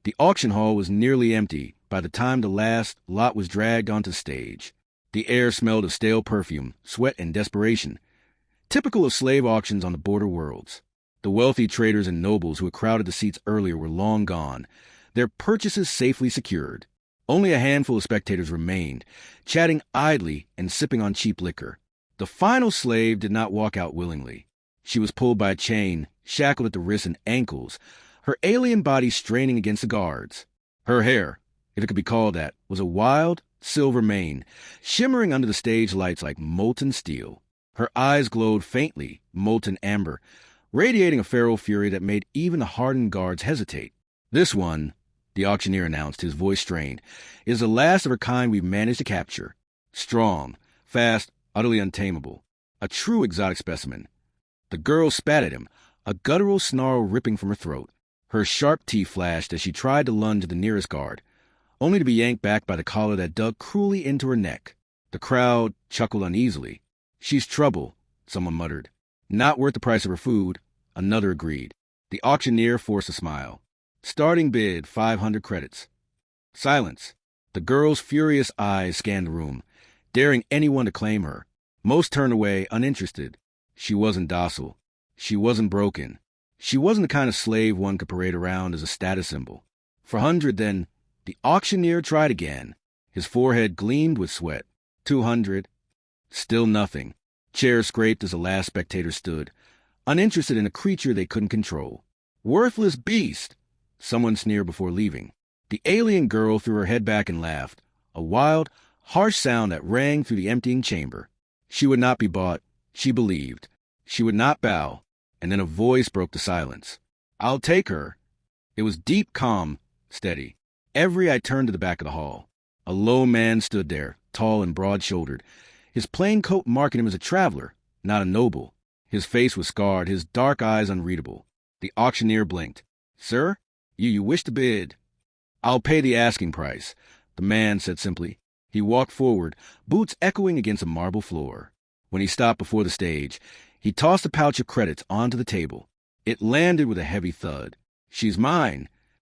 The auction hall was nearly empty by the time the last lot was dragged onto the stage. The air smelled of stale perfume, sweat, and desperation, typical of slave auctions on the border worlds. The wealthy traders and nobles who had crowded the seats earlier were long gone, their purchases safely secured. Only a handful of spectators remained, chatting idly and sipping on cheap liquor. The final slave did not walk out willingly. She was pulled by a chain, shackled at the wrists and ankles, her alien body straining against the guards. Her hair, if it could be called that, was a wild, silver mane, shimmering under the stage lights like molten steel. Her eyes glowed faintly, molten amber, radiating a feral fury that made even the hardened guards hesitate. This one, the auctioneer announced, his voice strained, is the last of her kind we've managed to capture. Strong, fast, utterly untamable. A true exotic specimen. The girl spat at him, a guttural snarl ripping from her throat. Her sharp teeth flashed as she tried to lunge at the nearest guard, only to be yanked back by the collar that dug cruelly into her neck. The crowd chuckled uneasily. She's trouble, someone muttered. Not worth the price of her food, another agreed. The auctioneer forced a smile. Starting bid, 500 credits. Silence. The girl's furious eyes scanned the room, daring anyone to claim her. Most turned away, uninterested. She wasn't docile. She wasn't broken. She wasn't the kind of slave one could parade around as a status symbol. For 100, then, the auctioneer tried again. His forehead gleamed with sweat. 200. Still nothing. Chairs scraped as the last spectator stood, uninterested in a creature they couldn't control. Worthless beast! Someone sneered before leaving. The alien girl threw her head back and laughed, a wild, harsh sound that rang through the emptying chamber. She would not be bought, she believed. She would not bow, and then a voice broke the silence. I'll take her. It was deep, calm, steady. Every eye turned to the back of the hall. A low man stood there, tall and broad-shouldered, his plain coat marking him as a traveler, not a noble. His face was scarred, his dark eyes unreadable. The auctioneer blinked. Sir, you wish to bid? I'll pay the asking price, the man said simply. He walked forward, boots echoing against a marble floor. When he stopped before the stage, he tossed a pouch of credits onto the table. It landed with a heavy thud. She's mine.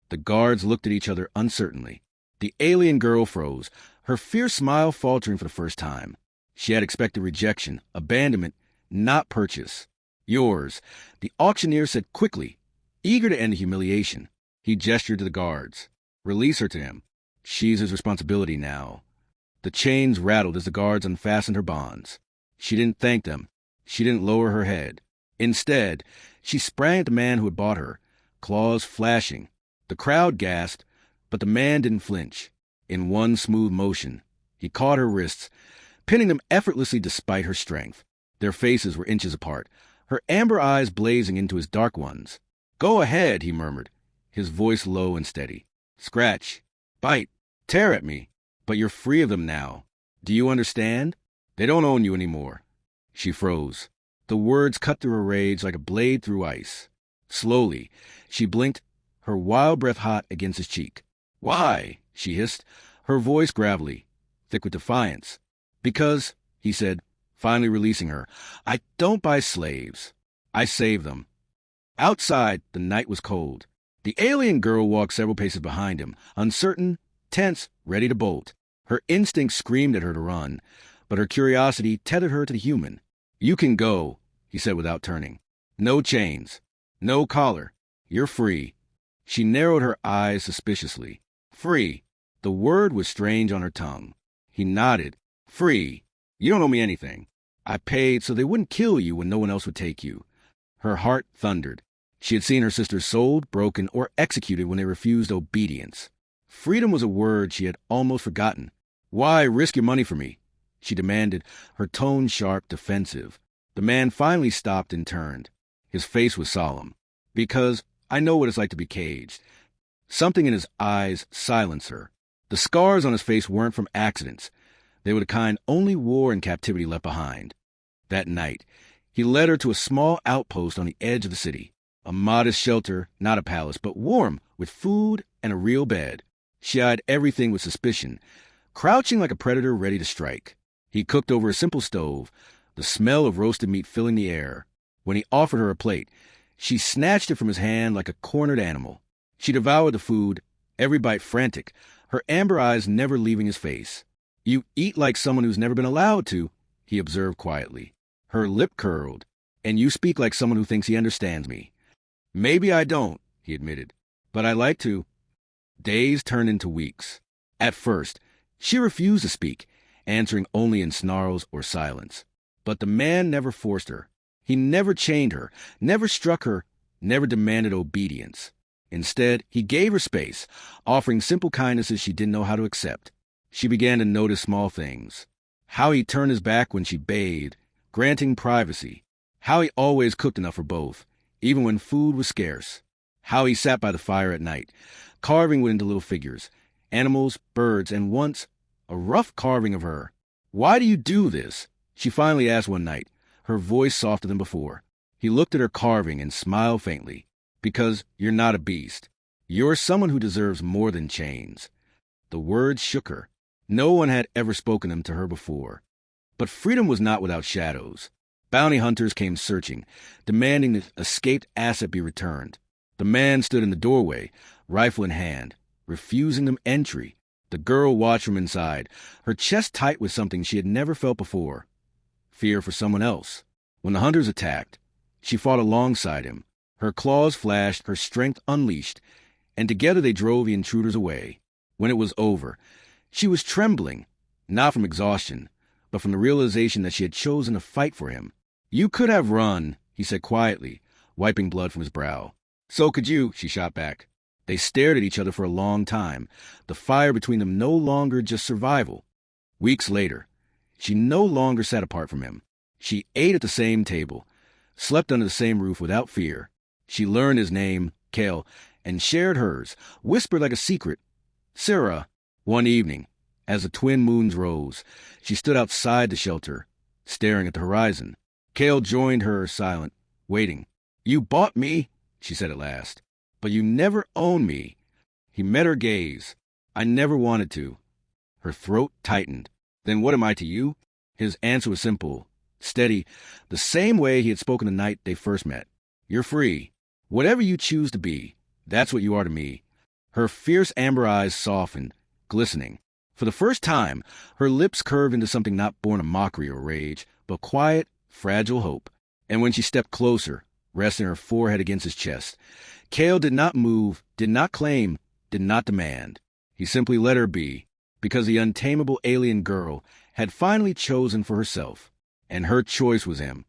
The guards looked at each other uncertainly. The alien girl froze, her fierce smile faltering for the first time. She had expected rejection, abandonment, not purchase. Yours, the auctioneer said quickly, eager to end the humiliation. He gestured to the guards. Release her to him. She's his responsibility now. The chains rattled as the guards unfastened her bonds. She didn't thank them. She didn't lower her head. Instead, she sprang at the man who had bought her, claws flashing. The crowd gasped, but the man didn't flinch. In one smooth motion, he caught her wrists, pinning them effortlessly despite her strength. Their faces were inches apart, her amber eyes blazing into his dark ones. Go ahead, he murmured, his voice low and steady. Scratch, bite, tear at me. But you're free of them now. Do you understand? They don't own you anymore. She froze. The words cut through her rage like a blade through ice. Slowly, she blinked, her wild breath hot against his cheek. Why? She hissed, her voice gravelly, thick with defiance. Because, he said, finally releasing her, I don't buy slaves. I save them. Outside, the night was cold. The alien girl walked several paces behind him, uncertain, tense, ready to bolt. Her instinct screamed at her to run, but her curiosity tethered her to the human. You can go, he said without turning. No chains. No collar. You're free. She narrowed her eyes suspiciously. Free. The word was strange on her tongue. He nodded. Free. You don't owe me anything. I paid so they wouldn't kill you when no one else would take you. Her heart thundered. She had seen her sisters sold, broken, or executed when they refused obedience. Freedom was a word she had almost forgotten. Why risk your money for me? She demanded, her tone sharp, defensive. The man finally stopped and turned. His face was solemn. Because I know what it's like to be caged. Something in his eyes silenced her. The scars on his face weren't from accidents. They were the kind only war and captivity left behind. That night, he led her to a small outpost on the edge of the city. A modest shelter, not a palace, but warm, with food and a real bed. She eyed everything with suspicion, crouching like a predator ready to strike. He cooked over a simple stove, the smell of roasted meat filling the air. When he offered her a plate, she snatched it from his hand like a cornered animal. She devoured the food, every bite frantic, her amber eyes never leaving his face. "You eat like someone who's never been allowed to," he observed quietly. Her lip curled. "And you speak like someone who thinks he understands me." "Maybe I don't," he admitted, "but I like to." Days turned into weeks. At first, she refused to speak, answering only in snarls or silence. But the man never forced her. He never chained her, never struck her, never demanded obedience. Instead, he gave her space, offering simple kindnesses she didn't know how to accept. She began to notice small things. How he turned his back when she bathed, granting privacy. How he always cooked enough for both, even when food was scarce. How he sat by the fire at night, carving into little figures, animals, birds, and once, a rough carving of her. "Why do you do this?" she finally asked one night, her voice softer than before. He looked at her carving and smiled faintly. "Because you're not a beast. You're someone who deserves more than chains." The words shook her. No one had ever spoken them to her before. But freedom was not without shadows. Bounty hunters came searching, demanding the escaped asset be returned. The man stood in the doorway, rifle in hand, refusing them entry. The girl watched from inside, her chest tight with something she had never felt before. Fear for someone else. When the hunters attacked, she fought alongside him. Her claws flashed, her strength unleashed, and together they drove the intruders away. When it was over, she was trembling, not from exhaustion, but from the realization that she had chosen to fight for him. "You could have run," he said quietly, wiping blood from his brow. "So could you," she shot back. They stared at each other for a long time, the fire between them no longer just survival. Weeks later, she no longer sat apart from him. She ate at the same table, slept under the same roof without fear. She learned his name, Kel, and shared hers, whispered like a secret. "Sarah." One evening, as the twin moons rose, she stood outside the shelter, staring at the horizon. Kel joined her, silent, waiting. "You bought me," she said at last, "but you never owned me." He met her gaze. "I never wanted to." Her throat tightened. "Then what am I to you?" His answer was simple, steady, the same way he had spoken the night they first met. "You're free. Whatever you choose to be, that's what you are to me." Her fierce amber eyes softened, glistening. For the first time, her lips curved into something not born of mockery or rage, but quiet, fragile hope. And when she stepped closer, resting her forehead against his chest, Cale did not move, did not claim, did not demand. He simply let her be, because the untamable alien girl had finally chosen for herself. And her choice was him.